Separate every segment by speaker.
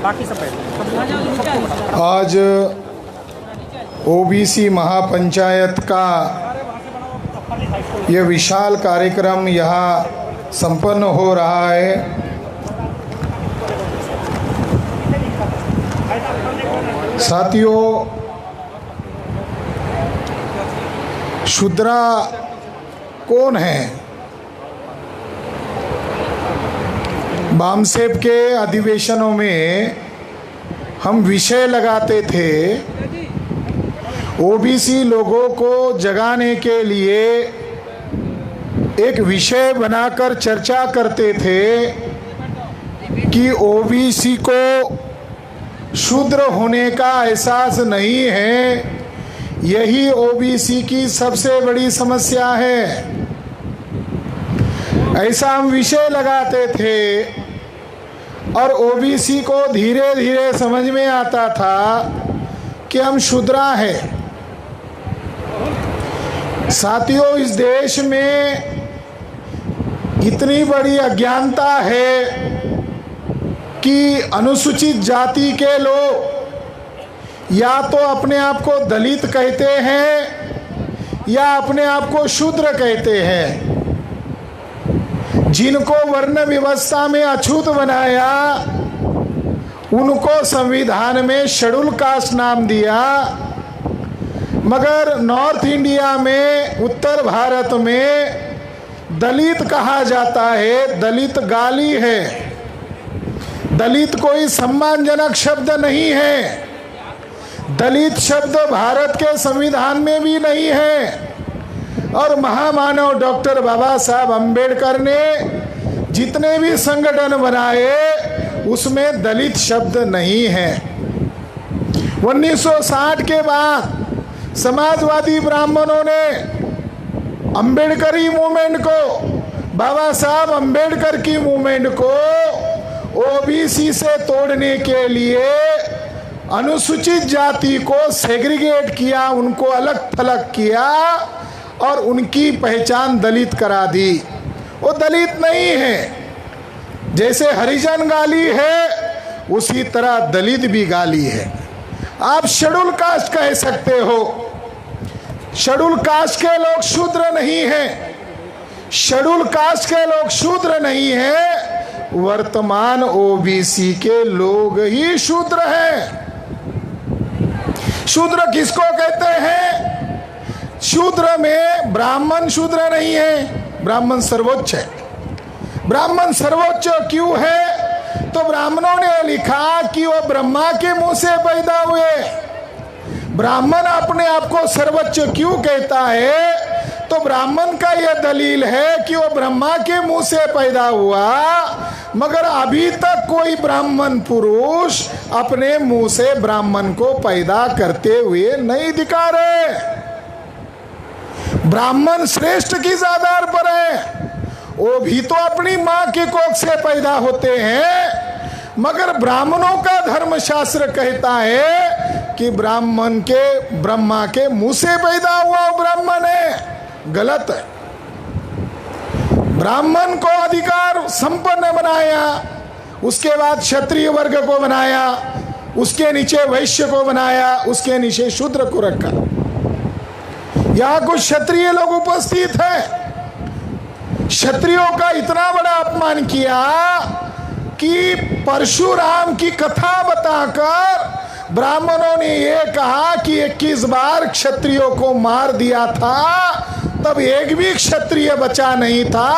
Speaker 1: बाकी सब
Speaker 2: आज ओबीसी महापंचायत का ये विशाल कार्यक्रम यहाँ संपन्न हो रहा है। साथियों, शूद्रा कौन है? बामसेब के अधिवेशनों में हम विषय लगाते थे, ओबीसी लोगों को जगाने के लिए एक विषय बनाकर चर्चा करते थे कि ओबीसी को शूद्र होने का एहसास नहीं है, यही ओबीसी की सबसे बड़ी समस्या है। ऐसा हम विषय लगाते थे और ओबीसी को धीरे धीरे समझ में आता था कि हम शूद्रा हैं। साथियों, इस देश में इतनी बड़ी अज्ञानता है कि अनुसूचित जाति के लोग या तो अपने आप को दलित कहते हैं या अपने आप को शूद्र कहते हैं। जिनको वर्ण व्यवस्था में अछूत बनाया उनको संविधान में शेड्यूल कास्ट नाम दिया, मगर नॉर्थ इंडिया में, उत्तर भारत में दलित कहा जाता है। दलित गाली है, दलित कोई सम्मानजनक शब्द नहीं है। दलित शब्द भारत के संविधान में भी नहीं है। और महामानव डॉक्टर बाबा साहब अम्बेडकर ने जितने भी संगठन बनाए उसमें दलित शब्द नहीं है। 1960 के बाद समाजवादी ब्राह्मणों ने अम्बेडकरी मूवमेंट को, बाबा साहब अम्बेडकर की मूवमेंट को ओबीसी से तोड़ने के लिए अनुसूचित जाति को सेग्रीगेट किया, उनको अलग थलग किया और उनकी पहचान दलित करा दी। वो दलित नहीं है। जैसे हरिजन गाली है उसी तरह दलित भी गाली है। आप शेड्यूल कास्ट कह सकते हो, शेड्यूल कास्ट के लोग शूद्र नहीं हैं। शेड्यूल कास्ट के लोग शूद्र नहीं हैं, वर्तमान ओबीसी के लोग ही शूद्र हैं। शूद्र किसको कहते हैं? शूद्र में ब्राह्मण शूद्र नहीं है, ब्राह्मण सर्वोच्च है। ब्राह्मण सर्वोच्च क्यों है? तो ब्राह्मणों ने लिखा कि वो ब्रह्मा के मुंह से पैदा हुए। ब्राह्मण अपने आप को सर्वोच्च क्यों कहता है? तो ब्राह्मण का यह दलील है कि वो ब्रह्मा के मुंह से पैदा हुआ, मगर अभी तक कोई ब्राह्मण पुरुष अपने मुंह से ब्राह्मण को पैदा करते हुए नहीं दिखा रहे। ब्राह्मण श्रेष्ठ किस आधार पर है? वो भी तो अपनी माँ के कोख से पैदा होते हैं, मगर ब्राह्मणों का धर्मशास्त्र कहता है कि ब्राह्मण के, ब्रह्मा के मुंह से पैदा हुआ ब्राह्मण है। गलत है। ब्राह्मण को अधिकार संपन्न बनाया, उसके बाद क्षत्रिय वर्ग को बनाया, उसके नीचे वैश्य को बनाया, उसके नीचे शूद्र को रखा। यहाँ कुछ क्षत्रिय लोग उपस्थित हैं। क्षत्रियों का इतना बड़ा अपमान किया कि परशुराम की कथा बताकर ब्राह्मणों ने यह कहा कि 21 बार क्षत्रियों को मार दिया था, तब एक भी क्षत्रिय बचा नहीं था।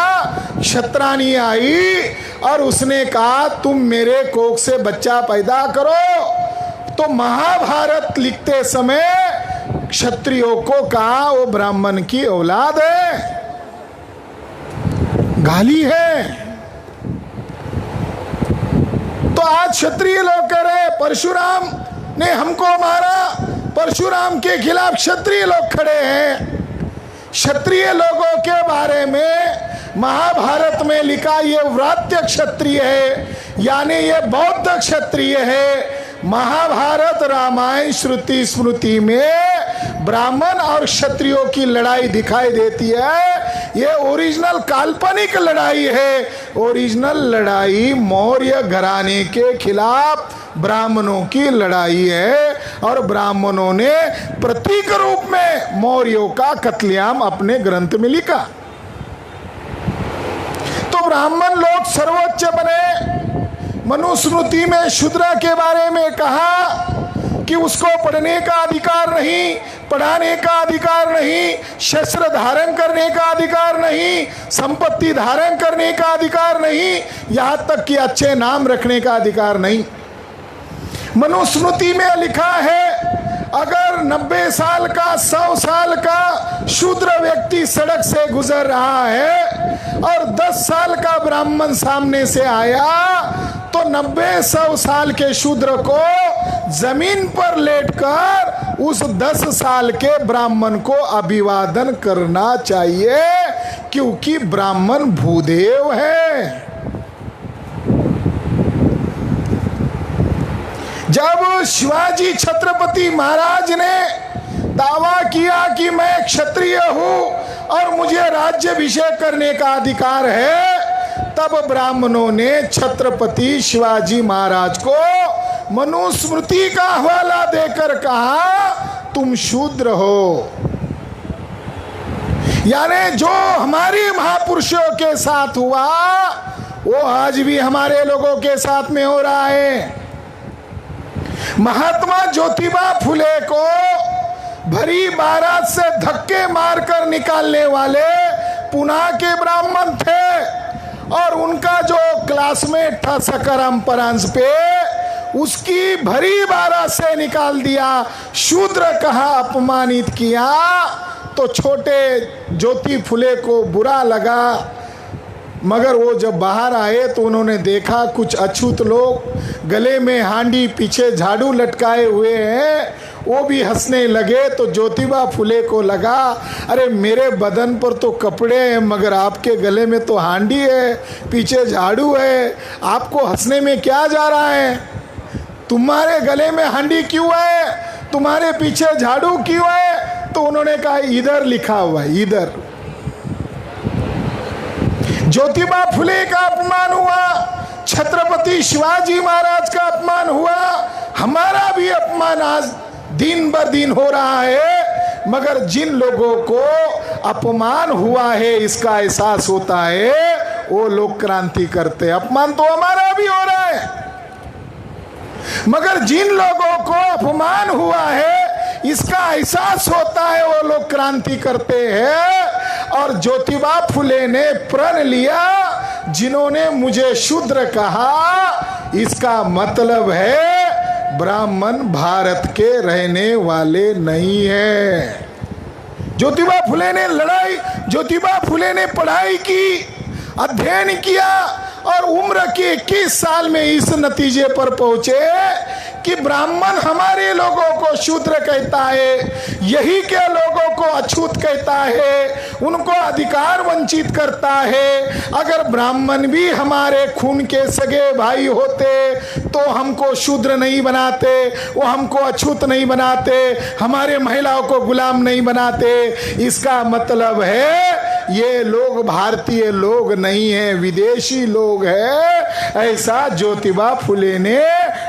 Speaker 2: क्षत्राणी आई और उसने कहा तुम मेरे कोख से बच्चा पैदा करो। तो महाभारत लिखते समय क्षत्रियों को कहा वो ब्राह्मण की औलाद है। गाली है। तो आज क्षत्रिय लोग कह रहे परशुराम ने हमको मारा, परशुराम के खिलाफ क्षत्रिय लोग खड़े हैं। क्षत्रिय लोगों के बारे में महाभारत में लिखा ये व्रात्य क्षत्रिय है, यानी ये बौद्ध क्षत्रिय है। महाभारत, रामायण, श्रुति, स्मृति में ब्राह्मण और क्षत्रियों की लड़ाई दिखाई देती है, ये ओरिजिनल काल्पनिक लड़ाई है। ओरिजिनल लड़ाई मौर्य घराने के खिलाफ ब्राह्मणों की लड़ाई है, और ब्राह्मणों ने प्रतीक रूप में मौर्यों का कत्लेआम अपने ग्रंथ में लिखा। तो ब्राह्मण लोग सर्वोच्च बने। मनुस्मृति में शूद्र के बारे में कहा कि उसको पढ़ने का अधिकार नहीं, पढ़ाने का अधिकार नहीं, शस्त्र धारण करने का अधिकार नहीं, संपत्ति धारण करने का अधिकार नहीं, यहां तक कि अच्छे नाम रखने का अधिकार नहीं। मनुस्मृति में लिखा है, अगर 90 साल का 100 साल का शूद्र व्यक्ति सड़क से गुजर रहा है और 10 साल का ब्राह्मण सामने से आया, तो 90-100 साल के शूद्र को जमीन पर लेटकर उस 10 साल के ब्राह्मण को अभिवादन करना चाहिए, क्योंकि ब्राह्मण भूदेव है। जब शिवाजी छत्रपति महाराज ने दावा किया कि मैं क्षत्रिय हूं और मुझे राज्याभिषेक करने का अधिकार है, तब ब्राह्मणों ने छत्रपति शिवाजी महाराज को मनुस्मृति का हवाला देकर कहा, तुम शूद्र हो। यानी जो हमारी महापुरुषों के साथ हुआ वो आज भी हमारे लोगों के साथ में हो रहा है। महात्मा ज्योतिबा फुले को भरी बारात से धक्के मारकर निकालने वाले पुणे के ब्राह्मण थे, और उनका जो क्लासमेट था सकराम परांज पे, उसकी भरी बारात से निकाल दिया, शूद्र कहा, अपमानित किया। तो छोटे ज्योति फुले को बुरा लगा, मगर वो जब बाहर आए तो उन्होंने देखा कुछ अछूत लोग गले में हांडी, पीछे झाड़ू लटकाए हुए हैं, वो भी हंसने लगे। तो ज्योतिबा फुले को लगा, अरे मेरे बदन पर तो कपड़े हैं मगर आपके गले में तो हांडी है, पीछे झाड़ू है, आपको हंसने में क्या जा रहा है? तुम्हारे गले में हांडी क्यों है, तुम्हारे पीछे झाड़ू क्यों है? तो उन्होंने कहा इधर लिखा हुआ है, इधर। ज्योतिबा फुले का अपमान हुआ, छत्रपति शिवाजी महाराज का अपमान हुआ, हमारा भी अपमान आज दिन ब दिन हो रहा है। मगर जिन लोगों को अपमान हुआ है इसका एहसास होता है, वो लोग क्रांति करते हैं। अपमान तो हमारा भी हो रहा है, मगर जिन लोगों को अपमान हुआ है इसका एहसास होता है, वो लोग क्रांति करते हैं। और ज्योतिबा फुले ने प्रण लिया, जिन्होंने मुझे शूद्र कहा, इसका मतलब है ब्राह्मण भारत के रहने वाले नहीं है। ज्योतिबा फुले ने लड़ाई, ज्योतिबा फुले ने पढ़ाई की, अध्ययन किया, और उम्र के 21 साल में इस नतीजे पर पहुंचे कि ब्राह्मण हमारे लोगों को शूद्र कहता है, यही के लोगों को अछूत कहता है, उनको अधिकार वंचित करता है। अगर ब्राह्मण भी हमारे खून के सगे भाई होते तो हमको शूद्र नहीं बनाते, वो हमको अछूत नहीं बनाते, हमारे महिलाओं को गुलाम नहीं बनाते। इसका मतलब है ये लोग भारतीय लोग नहीं है, विदेशी लोग है। ऐसा ज्योतिबा फुले ने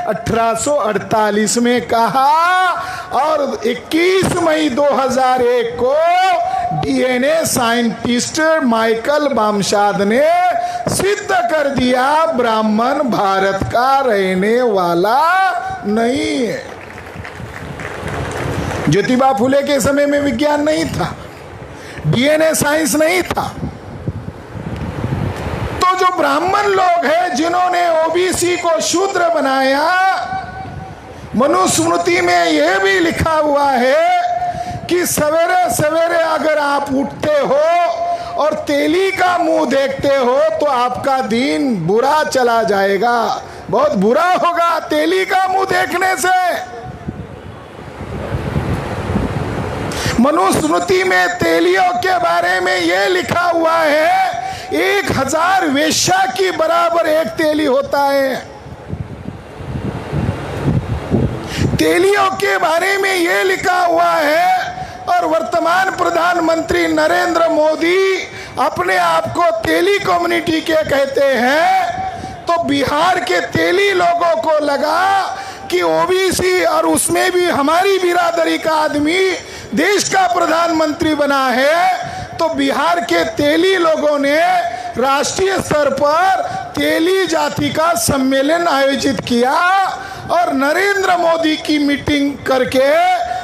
Speaker 2: 1848 में कहा, और 21 मई 2001 को डीएनए साइंटिस्ट माइकल बामशाद ने सिद्ध कर दिया ब्राह्मण भारत का रहने वाला नहीं है। ज्योतिबा फुले के समय में विज्ञान नहीं था, डीएनए साइंस नहीं था। तो जो ब्राह्मण लोग हैं जिन्होंने ओबीसी को शूद्र बनाया, मनुस्मृति में यह भी लिखा हुआ है कि सवेरे सवेरे अगर आप उठते हो और तेली का मुंह देखते हो तो आपका दिन बुरा चला जाएगा, बहुत बुरा होगा तेली का मुंह देखने से। मनुस्मृति में तेलियों के बारे में यह लिखा हुआ है, 1000 वेश्या की बराबर एक तेली होता है। तेलियों के बारे में यह लिखा हुआ है, और वर्तमान प्रधानमंत्री नरेंद्र मोदी अपने आप को तेली कम्युनिटी के कहते हैं, तो बिहार के तेली लोगों को लगा कि ओबीसी और उसमें भी हमारी बिरादरी का आदमी देश का प्रधानमंत्री बना है। तो बिहार के तेली लोगों ने राष्ट्रीय स्तर पर तेली जाति का सम्मेलन आयोजित किया और नरेंद्र मोदी की मीटिंग करके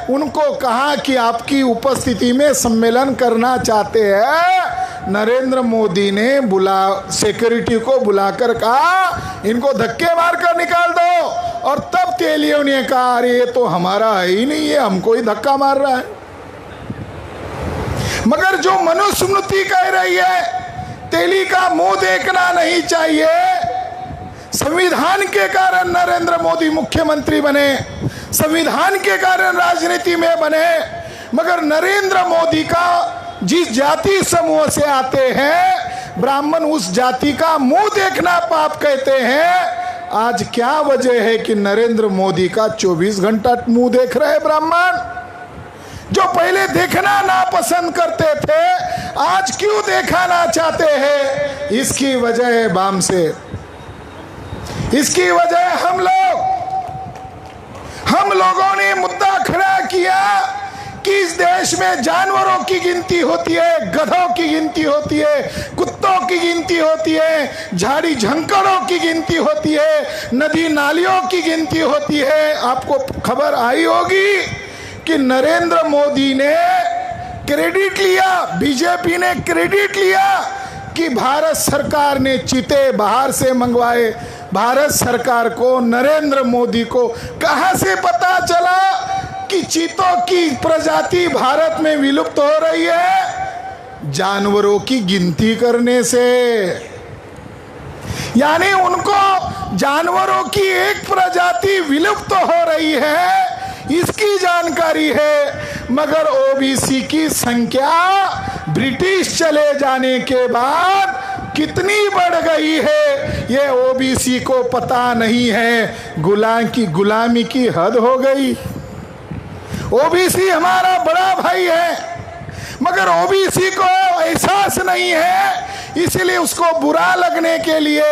Speaker 2: उनको कहा कि आपकी उपस्थिति में सम्मेलन करना चाहते हैं। नरेंद्र मोदी ने सिक्योरिटी को बुलाकर कहा इनको धक्के मार कर निकाल दो, और तब तेलियों ने कहा अरे ये तो हमारा है ही नहीं, ये हमको ही धक्का मार रहा है। मगर जो मनुस्मृति कह रही है तेली का मुंह देखना नहीं चाहिए। संविधान के कारण नरेंद्र मोदी मुख्यमंत्री बने, संविधान के कारण राजनीति में बने, मगर नरेंद्र मोदी का जिस जाति समूह से आते हैं ब्राह्मण, उस जाति का मुंह देखना पाप कहते हैं। आज क्या वजह है कि नरेंद्र मोदी का 24 घंटा मुंह देख रहे ब्राह्मण? जो पहले देखना ना पसंद करते थे आज क्यों देखाना चाहते हैं? इसकी वजह है बाम से, इसकी वजह हम लोगों ने मुद्दा खड़ा किया कि इस देश में जानवरों की गिनती होती है, गधों की गिनती होती है, कुत्तों की गिनती होती है, झाड़ी झंकड़ों की गिनती होती है, नदी नालियों की गिनती होती है। आपको खबर आई होगी कि नरेंद्र मोदी ने क्रेडिट लिया, बीजेपी ने क्रेडिट लिया कि भारत सरकार ने चीते बाहर से मंगवाए। भारत सरकार को, नरेंद्र मोदी को कहां से पता चला कि चीतों की प्रजाति भारत में विलुप्त हो रही है? जानवरों की गिनती करने से। यानी उनको जानवरों की एक प्रजाति विलुप्त हो रही है इसकी जानकारी है। मगर ओबीसी की संख्या ब्रिटिश चले जाने के बाद कितनी बढ़ गई है ये ओबीसी को पता नहीं है। गुलामी की हद हो गई। ओबीसी हमारा बड़ा भाई है, मगर ओबीसी को एहसास नहीं है, इसलिए उसको बुरा लगने के लिए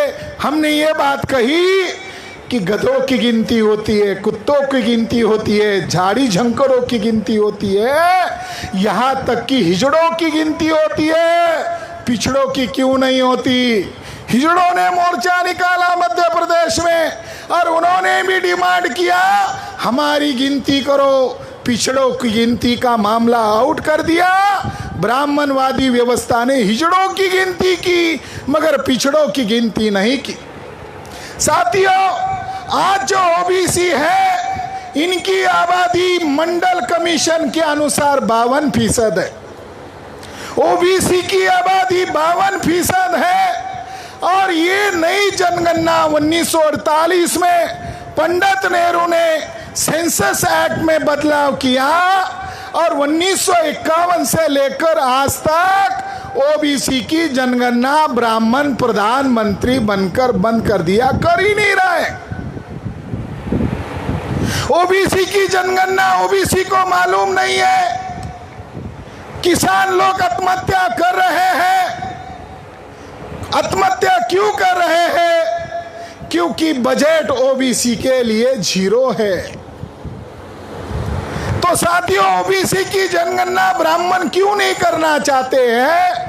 Speaker 2: हमने ये बात कही कि गधों की गिनती होती है, कुत्तों की गिनती होती है, झाड़ी झंकड़ों की गिनती होती है, यहाँ तक कि हिजड़ों की गिनती होती है। पिछड़ों की क्यों नहीं होती? हिजड़ों ने मोर्चा निकाला मध्य प्रदेश में और उन्होंने भी डिमांड किया हमारी गिनती करो। पिछड़ों की गिनती का मामला आउट कर दिया। ब्राह्मणवादी व्यवस्था ने हिजड़ों की गिनती की मगर पिछड़ों की गिनती नहीं की। साथियों, आज जो ओबीसी है इनकी आबादी मंडल कमीशन के अनुसार 52% है। ओबीसी की आबादी 52% है और ये नई जनगणना 1948 में पंडित नेहरू ने सेंसस एक्ट में बदलाव किया और 1951 से लेकर आज तक ओबीसी की जनगणना ब्राह्मण प्रधानमंत्री बनकर बंद कर दिया, कर ही नहीं रहा है। ओबीसी की जनगणना ओबीसी को मालूम नहीं है। किसान लोग आत्महत्या कर रहे हैं। आत्महत्या क्यों कर रहे हैं? क्योंकि बजट ओबीसी के लिए 0 है। तो साथियों, ओबीसी की जनगणना ब्राह्मण क्यों नहीं करना चाहते हैं?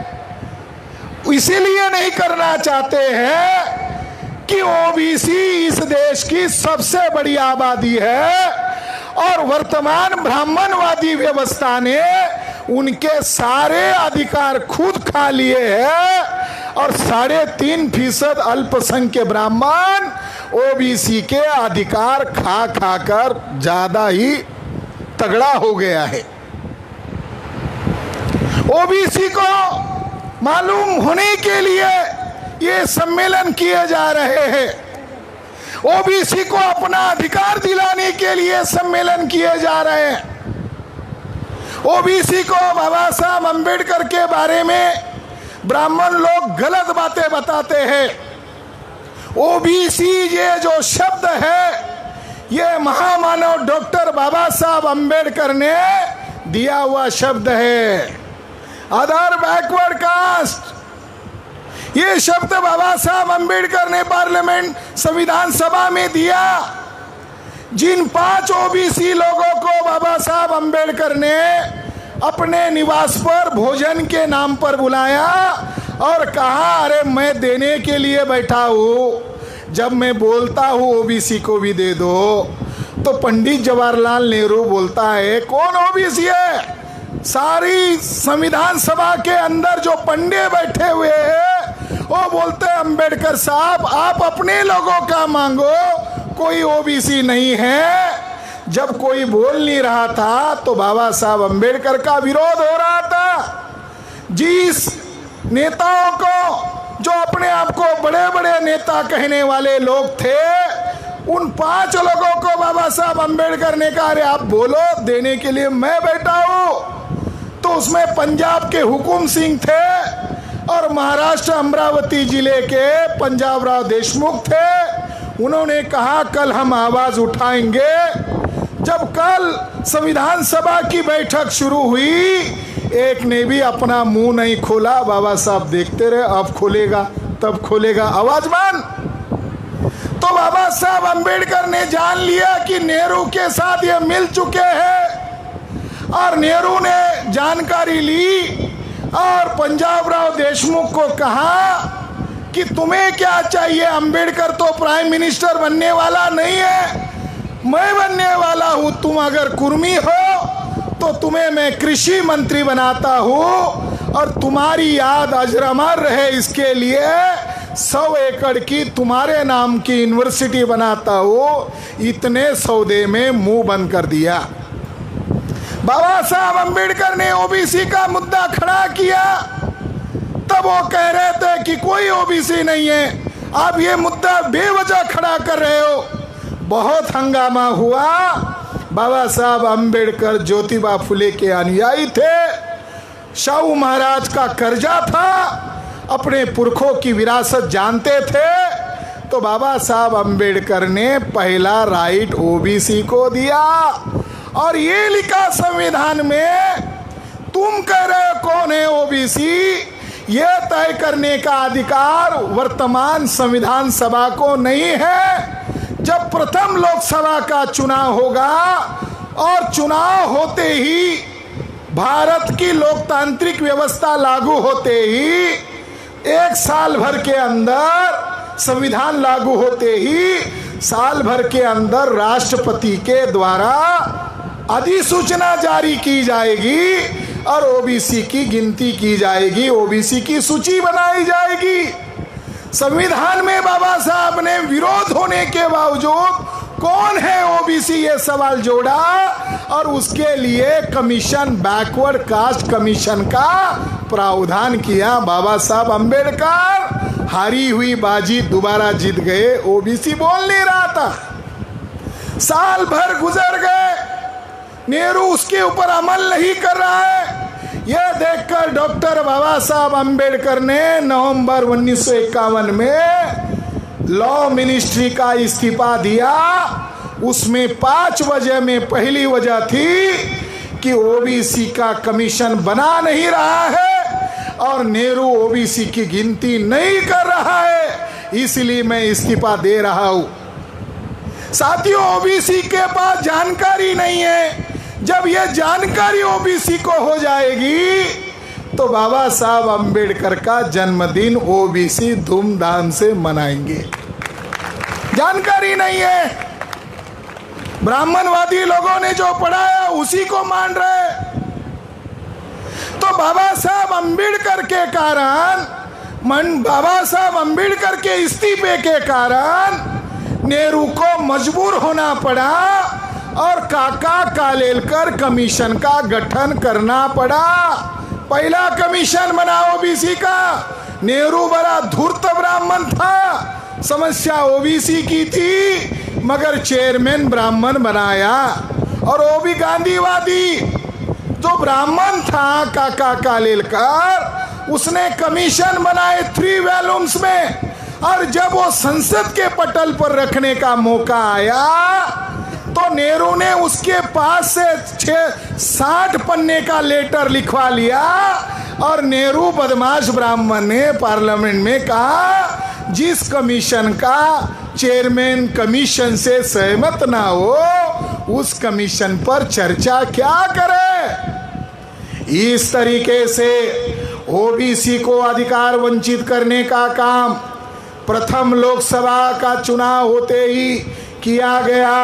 Speaker 2: इसीलिए नहीं करना चाहते हैं कि ओबीसी इस देश की सबसे बड़ी आबादी है और वर्तमान ब्राह्मणवादी व्यवस्था ने उनके सारे अधिकार खुद खा लिए हैं और 3.5% अल्पसंख्यक ब्राह्मण ओबीसी के अधिकार खा खाकर ज्यादा ही तगड़ा हो गया है। ओबीसी को मालूम होने के लिए ये सम्मेलन किए जा रहे हैं। ओबीसी को अपना अधिकार दिलाने के लिए सम्मेलन किए जा रहे हैं। ओबीसी को बाबा साहब अम्बेडकर के बारे में ब्राह्मण लोग गलत बातें बताते हैं। ओबीसी ये जो शब्द है ये महामानव डॉक्टर बाबा साहब अम्बेडकर ने दिया हुआ शब्द है, अदर बैकवर्ड कास्ट। ये शब्द बाबा साहब अंबेडकर ने पार्लियामेंट संविधान सभा में दिया। जिन 5 ओबीसी लोगों को बाबा साहब अंबेडकर ने अपने निवास पर भोजन के नाम पर बुलाया और कहा, अरे मैं देने के लिए बैठा हूं, जब मैं बोलता हूं ओबीसी को भी दे दो, तो पंडित जवाहरलाल नेहरू बोलता है कौन ओबीसी है? सारी संविधान सभा के अंदर जो पंडे बैठे हुए हैं वो बोलते हैं अंबेडकर साहब आप अपने लोगों का मांगो, कोई ओबीसी नहीं है। जब कोई बोल नहीं रहा था तो बाबा साहब अंबेडकर का विरोध हो रहा था। जिस नेताओं को, जो अपने आप को बड़े बड़े नेता कहने वाले लोग थे, उन 5 लोगों को बाबा साहब अंबेडकर ने कहा अरे आप बोलो, देने के लिए मैं बैठा हूं। तो उसमें पंजाब के हुकुम सिंह थे और महाराष्ट्र अमरावती जिले के पंजाब राव देशमुख थे। उन्होंने कहा कल हम आवाज उठाएंगे। जब कल संविधान सभा की बैठक शुरू हुई, एक ने भी अपना मुंह नहीं खोला। बाबा साहब देखते रहे, अब खोलेगा तब खोलेगा, आवाज बंद। तो बाबा साहब अंबेडकर ने जान लिया कि नेहरू के साथ ये मिल चुके हैं और नेहरू ने जानकारी ली और पंजाब राव देशमुख को कहा कि तुम्हें क्या चाहिए? अंबेडकर तो प्राइम मिनिस्टर बनने वाला नहीं है, मैं बनने वाला हूं। तुम अगर कुर्मी हो तो तुम्हें मैं कृषि मंत्री बनाता हूं और तुम्हारी याद अजरामर रहे इसके लिए 100 एकड़ की तुम्हारे नाम की यूनिवर्सिटी बनाता हूं। इतने सौदे में मुंह बंद कर दिया। बाबा साहब अंबेडकर ने ओबीसी का मुद्दा खड़ा किया, तब वो कह रहे थे कि कोई ओबीसी नहीं है, आप ये मुद्दा बेवजह खड़ा कर रहे हो। बहुत हंगामा हुआ। बाबा साहब अंबेडकर ज्योतिबा फुले के अनुयायी थे, शाहू महाराज का कर्जा था, अपने पुरखों की विरासत जानते थे। तो बाबा साहब अंबेडकर ने पहला राइट ओबीसी को दिया और ये लिखा संविधान में, तुम कह रहे हो कौन है ओबीसी, ये तय करने का अधिकार वर्तमान संविधान सभा को नहीं है। जब प्रथम लोकसभा का चुनाव होगा और चुनाव होते ही भारत की लोकतांत्रिक व्यवस्था लागू होते ही 1 साल भर के अंदर, संविधान लागू होते ही साल भर के अंदर राष्ट्रपति के द्वारा अधिसूचना जारी की जाएगी और ओबीसी की गिनती की जाएगी, ओबीसी की सूची बनाई जाएगी। संविधान में बाबा साहब ने विरोध होने के बावजूद कौन है ओबीसी ये सवाल जोड़ा और उसके लिए कमीशन, बैकवर्ड कास्ट कमीशन का प्रावधान किया। बाबा साहब अंबेडकर हारी हुई बाजी दोबारा जीत गए। ओबीसी बोल नहीं रहा था, साल भर गुजर गए, नेहरू उसके ऊपर अमल नहीं कर रहा है। यह देखकर डॉक्टर बाबा साहब अंबेडकर ने नवंबर 1951 में लॉ मिनिस्ट्री का इस्तीफा दिया। उसमें 5 वजह में पहली वजह थी कि ओबीसी का कमीशन बना नहीं रहा है और नेहरू ओबीसी की गिनती नहीं कर रहा है, इसलिए मैं इस्तीफा दे रहा हूं। साथियों, ओबीसी के पास जानकारी नहीं है। जब यह जानकारी ओबीसी को हो जाएगी तो बाबा साहब अंबेडकर का जन्मदिन ओबीसी धूमधाम से मनाएंगे। जानकारी नहीं है, ब्राह्मणवादी लोगों ने जो पढ़ाया उसी को मान रहे। तो बाबा साहब अंबेडकर के कारण, बाबा साहब अंबेडकर के इस्तीफे के कारण नेहरू को मजबूर होना पड़ा और काका कालेलकर कमीशन का गठन करना पड़ा। पहला कमीशन बना ओबीसी का। नेहरू बड़ा धूर्त ब्राह्मण था, समस्या ओबीसी की थी, मगर चेयरमैन ब्राह्मण बनाया। और वो भी गांधीवादी, जो ब्राह्मण था काका कालेलकर, उसने कमीशन बनाए 3 वॉल्यूम्स में। और जब वो संसद के पटल पर रखने का मौका आया तो तो नेहरू ने उसके पास से 60 पन्ने का लेटर लिखवा लिया और नेहरू बदमाश ब्राह्मण ने पार्लियामेंट में कहा जिस कमीशन का चेयरमैन कमीशन से सहमत ना हो उस कमीशन पर चर्चा क्या करे। इस तरीके से ओबीसी को अधिकार वंचित करने का काम प्रथम लोकसभा का चुनाव होते ही किया गया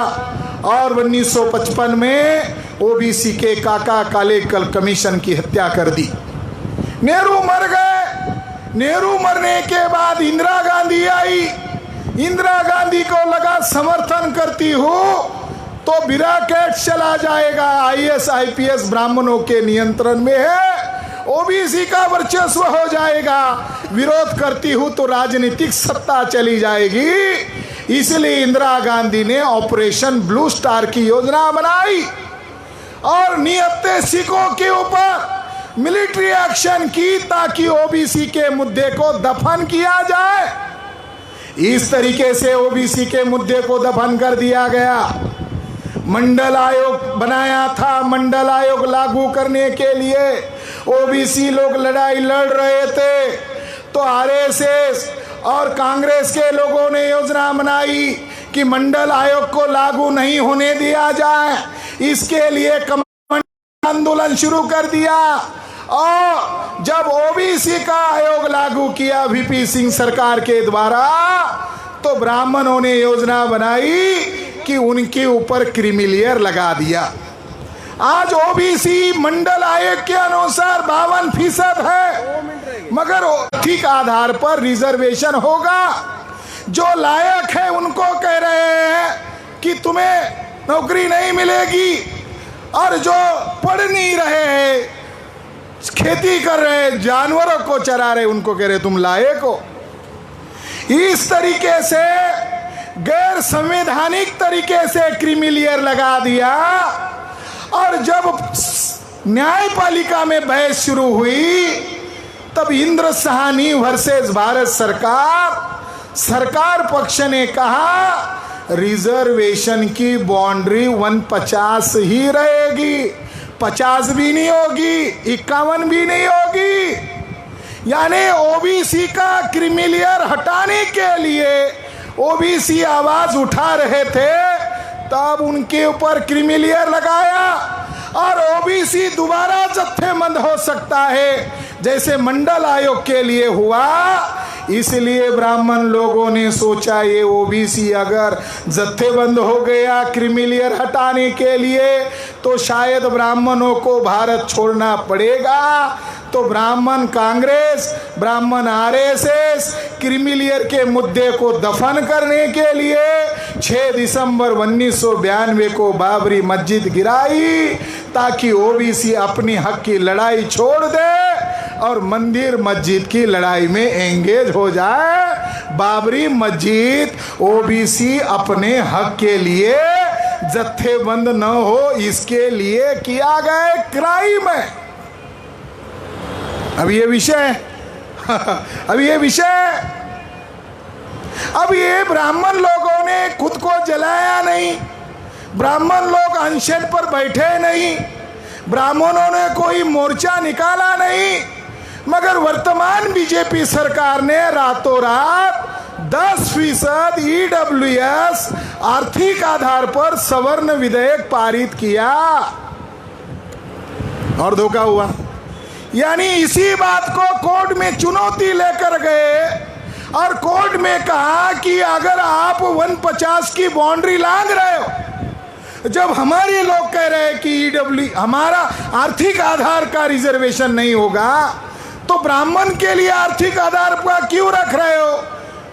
Speaker 2: और 1955 में ओबीसी के काका कालेकल कमीशन की हत्या कर दी। नेहरू मर गए। नेहरू मरने के बाद इंदिरा गांधी आई। इंदिरा गांधी को लगा समर्थन करती हूँ तो ब्यूरोक्रेट चला जाएगा, आईएएस आईपीएस ब्राह्मणों के नियंत्रण में है, ओबीसी का वर्चस्व हो जाएगा, विरोध करती हूं तो राजनीतिक सत्ता चली जाएगी। इसलिए इंदिरा गांधी ने ऑपरेशन ब्लू स्टार की योजना बनाई और निहत्थे सिखों के ऊपर मिलिट्री एक्शन की ताकि ओबीसी के मुद्दे को दफन किया जाए। इस तरीके से ओबीसी के मुद्दे को दफन कर दिया गया। मंडल आयोग बनाया था। मंडल आयोग लागू करने के लिए ओबीसी लोग लड़ाई लड़ रहे थे तो आरएसएस और कांग्रेस के लोगों ने योजना बनाई कि मंडल आयोग को लागू नहीं होने दिया जाए। इसके लिए आंदोलन शुरू कर दिया और जब ओबीसी का आयोग लागू किया वीपी सिंह सरकार के द्वारा तो ब्राह्मणों ने योजना बनाई कि उनके ऊपर क्रीमी लगा दिया। आज ओबीसी मंडल आयोग के अनुसार 52% है, मगर ठीक आधार पर रिजर्वेशन होगा। जो लायक है उनको कह रहे हैं कि तुम्हें नौकरी नहीं मिलेगी और जो पढ़ नहीं रहे हैं, खेती कर रहे, जानवरों को चरा रहे, उनको कह रहे तुम लायक हो। इस तरीके से गैर संवैधानिक तरीके से क्रीमी लेयर लगा दिया और जब न्यायपालिका में बहस शुरू हुई तब इंद्र साहनी वर्सेस भारत सरकार पक्ष ने कहा रिजर्वेशन की बाउंड्री 150 ही रहेगी, 50 भी नहीं होगी, 51 भी नहीं होगी। यानी ओबीसी का क्रीमी लेयर हटाने के लिए ओबीसी आवाज उठा रहे थे तब उनके ऊपर क्रीमी लेयर लगाया और ओबीसी दोबारा जत्थेबंद हो सकता है जैसे मंडल आयोग के लिए हुआ। इसलिए ब्राह्मण लोगों ने सोचा ये ओबीसी अगर जत्थेबंद हो गया क्रीमी लेयर हटाने के लिए तो शायद ब्राह्मणों को भारत छोड़ना पड़ेगा। तो ब्राह्मण कांग्रेस, ब्राह्मण आरएसएस क्रीमी लेयर के मुद्दे को दफन करने के लिए 6 दिसंबर 1992 को बाबरी मस्जिद गिराई ताकि ओबीसी अपनी हक की लड़ाई छोड़ दे और मंदिर मस्जिद की लड़ाई में एंगेज हो जाए। बाबरी मस्जिद ओबीसी अपने हक के लिए जत्थेबंद न हो इसके लिए किया गया क्राइम है। अब ये विषय अब ये ब्राह्मण लोगों ने खुद को जलाया नहीं, ब्राह्मण लोग अनशन पर बैठे नहीं, ब्राह्मणों ने कोई मोर्चा निकाला नहीं, मगर वर्तमान बीजेपी सरकार ने रातों रात 10% ईडब्ल्यूएस आर्थिक आधार पर सवर्ण विधेयक पारित किया और धोखा हुआ। यानी इसी बात को कोर्ट में चुनौती लेकर गए और कोर्ट में कहा कि अगर आप 150 की बाउंड्री लांघ रहे हो, जब हमारे लोग कह रहे हैं कि ईडब्ल्यू हमारा आर्थिक आधार का रिजर्वेशन नहीं होगा तो ब्राह्मण के लिए आर्थिक आधार का क्यों रख रहे हो।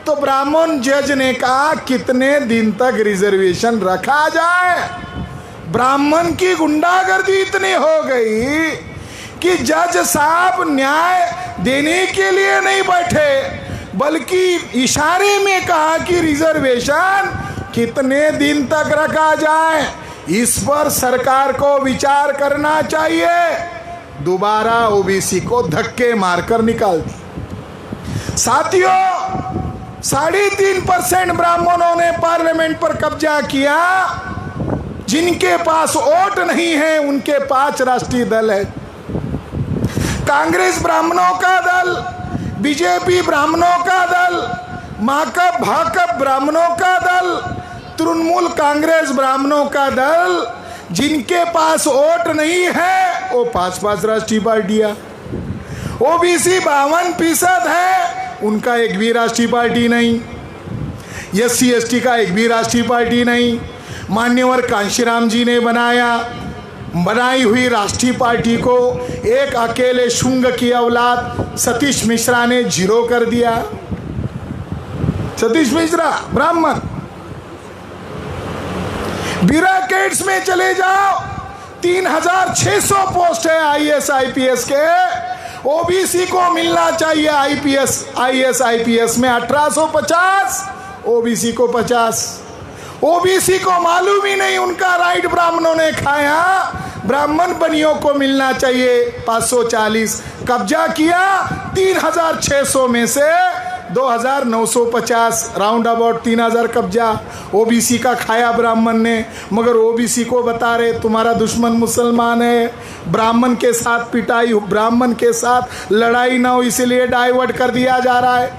Speaker 2: तो ब्राह्मण जज ने कहा कितने दिन तक रिजर्वेशन रखा जाए। ब्राह्मण की गुंडागर्दी इतनी हो गई कि जज साहब न्याय देने के लिए नहीं बैठे बल्कि इशारे में कहा कि रिजर्वेशन कितने दिन तक रखा जाए। इस पर सरकार को विचार करना चाहिए। दोबारा ओबीसी को धक्के मारकर निकाल दी। साथियों 3.5% ब्राह्मणों ने पार्लियामेंट पर कब्जा किया। जिनके पास वोट नहीं है उनके 5 राष्ट्रीय दल है। कांग्रेस ब्राह्मणों का दल, बीजेपी ब्राह्मणों का दल, माकप भाकप ब्राह्मणों का दल, तृणमूल कांग्रेस ब्राह्मणों का दल, जिनके पास वोट नहीं है वो 5-5 राष्ट्रीय पार्टियां। ओबीसी 52% है, उनका एक भी राष्ट्रीय पार्टी नहीं। एससी एसटी का एक भी राष्ट्रीय पार्टी नहीं। मान्यवर कांशीराम जी ने बनाई हुई राष्ट्रीय पार्टी को एक अकेले शुंग की औलाद सतीश मिश्रा ने 0 कर दिया। सतीश मिश्रा ब्राह्मण। ब्यूरोक्रेट्स में चले जाओ, 3600 पोस्ट है आईएएस आईपीएस के। ओबीसी को मिलना चाहिए आईएएस आईपीएस में 1850, ओबीसी को 50। ओबीसी को मालूम ही नहीं उनका राइट ब्राह्मणों ने खाया। ब्राह्मण बनियों को मिलना चाहिए 540, कब्जा किया 3600 में से 2950, राउंड अबाउट 3000 कब्जा ओबीसी का खाया ब्राह्मण ने। मगर ओबीसी को बता रहे तुम्हारा दुश्मन मुसलमान है, ब्राह्मण के साथ पिटाई, ब्राह्मण के साथ लड़ाई ना हो, इसलिए डाइवर्ट कर दिया जा रहा है।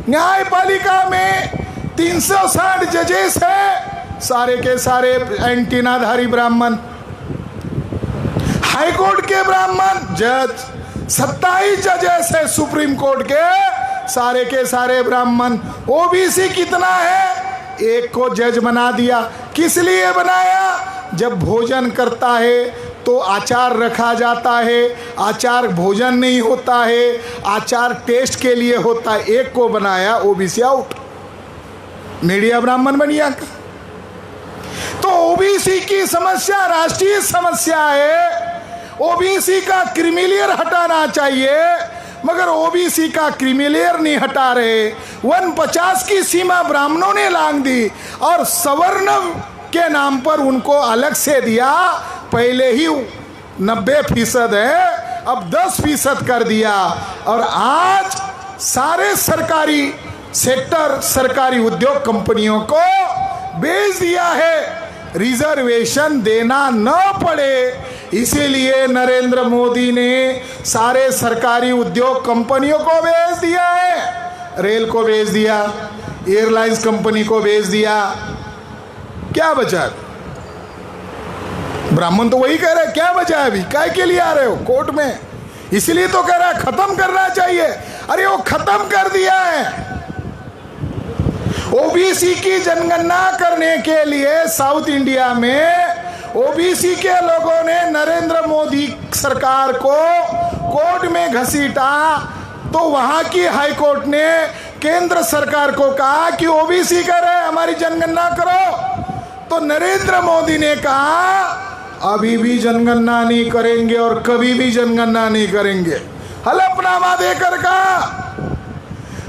Speaker 2: न्यायपालिका में 360 जजेस है, सारे के सारे एंटीनाधारी ब्राह्मण। हाई कोर्ट के ब्राह्मण जज 27 जजेस है, सुप्रीम कोर्ट के सारे के सारे ब्राह्मण। ओबीसी कितना है? एक को जज बना दिया। किस लिए बनाया? जब भोजन करता है तो आचार रखा जाता है, आचार भोजन नहीं होता है, आचार टेस्ट के लिए होता है। एक को बनाया, ओबीसी आउट, मीडिया ब्राह्मण बनिया। तो ओबीसी की समस्या राष्ट्रीय समस्या है। ओबीसी का क्रीमिलेयर हटाना चाहिए, मगर ओबीसी का क्रीमिलेयर नहीं हटा रहे। 150 की सीमा ब्राह्मणों ने लांघ दी और सवर्ण के नाम पर उनको अलग से दिया। पहले ही 90% है, अब 10% कर दिया। और आज सारे सरकारी सेक्टर, सरकारी उद्योग कंपनियों को बेच दिया है, रिजर्वेशन देना न पड़े। इसीलिए नरेंद्र मोदी ने सारे सरकारी उद्योग कंपनियों को बेच दिया है। रेल को बेच दिया, एयरलाइंस कंपनी को बेच दिया। क्या बचा? ब्राह्मण तो वही कह रहे, क्या बचा है? अभी काय के लिए आ रहे हो कोर्ट में? इसलिए तो कह रहा है खत्म करना चाहिए। अरे वो खत्म कर दिया है। ओबीसी की जनगणना करने के लिए साउथ इंडिया में ओबीसी के लोगों ने नरेंद्र मोदी सरकार को कोर्ट में घसीटा, तो वहां की हाई कोर्ट ने केंद्र सरकार को कहा कि ओबीसी करे, हमारी जनगणना करो। तो नरेंद्र मोदी ने कहा अभी भी जनगणना नहीं करेंगे और कभी भी जनगणना नहीं करेंगे। हलफनामा देकर कहा।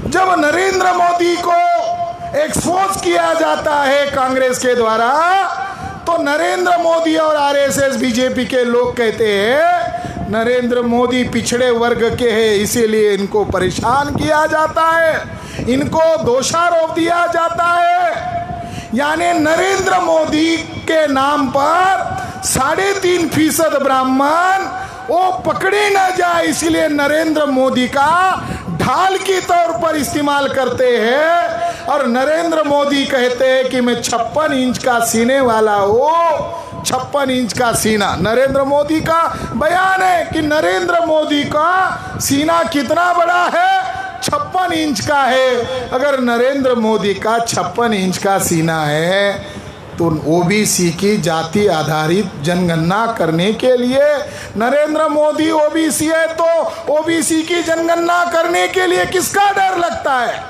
Speaker 2: जब नरेंद्र मोदी को एक्सपोज किया जाता है कांग्रेस के द्वारा, तो नरेंद्र मोदी और आरएसएस बीजेपी के लोग कहते हैं नरेंद्र मोदी पिछड़े वर्ग के हैं, इसीलिए इनको परेशान किया जाता है, इनको दोषारोप दिया जाता है। यानी नरेंद्र मोदी के नाम पर 3.5% ब्राह्मण वो पकड़े ना जाए, इसलिए नरेंद्र मोदी का ढाल के तौर पर इस्तेमाल करते हैं। और नरेंद्र मोदी कहते हैं कि मैं 56 इंच का सीने वाला हूँ। 56 इंच का सीना नरेंद्र मोदी का बयान है कि नरेंद्र मोदी का सीना कितना बड़ा है? 56 इंच का है। अगर नरेंद्र मोदी का 56 इंच का सीना है तो ओबीसी की जाति आधारित जनगणना करने के लिए नरेंद्र मोदी ओबीसी है, तो ओबीसी की जनगणना करने के लिए किसका डर लगता है?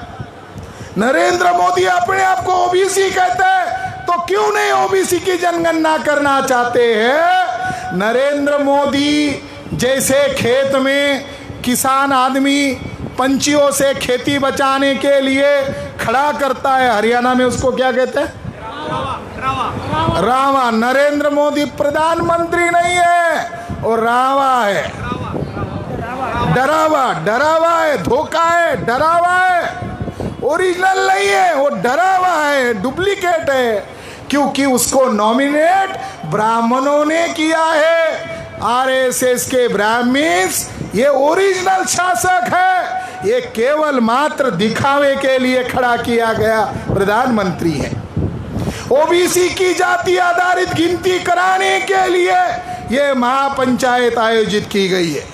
Speaker 2: नरेंद्र मोदी अपने आप को ओबीसी कहते हैं, तो क्यों नहीं ओबीसी की जनगणना करना चाहते हैं? नरेंद्र मोदी जैसे खेत में किसान आदमी पंछियों से खेती बचाने के लिए खड़ा करता है, हरियाणा में उसको क्या कहते हैं? रावा। नरेंद्र मोदी प्रधानमंत्री नहीं है, और रावा है, डरावा है, धोखा है, डरावा है, ओरिजिनल नहीं है, वो डरावा है, डुप्लीकेट है। क्योंकि उसको नॉमिनेट ब्राह्मणों ने किया है। आरएसएस के ब्राह्मण्स ये ओरिजिनल शासक है, ये केवल मात्र दिखावे के लिए खड़ा किया गया प्रधानमंत्री है। ओबीसी की जाति आधारित गिनती कराने के लिए ये महापंचायत आयोजित की गई है।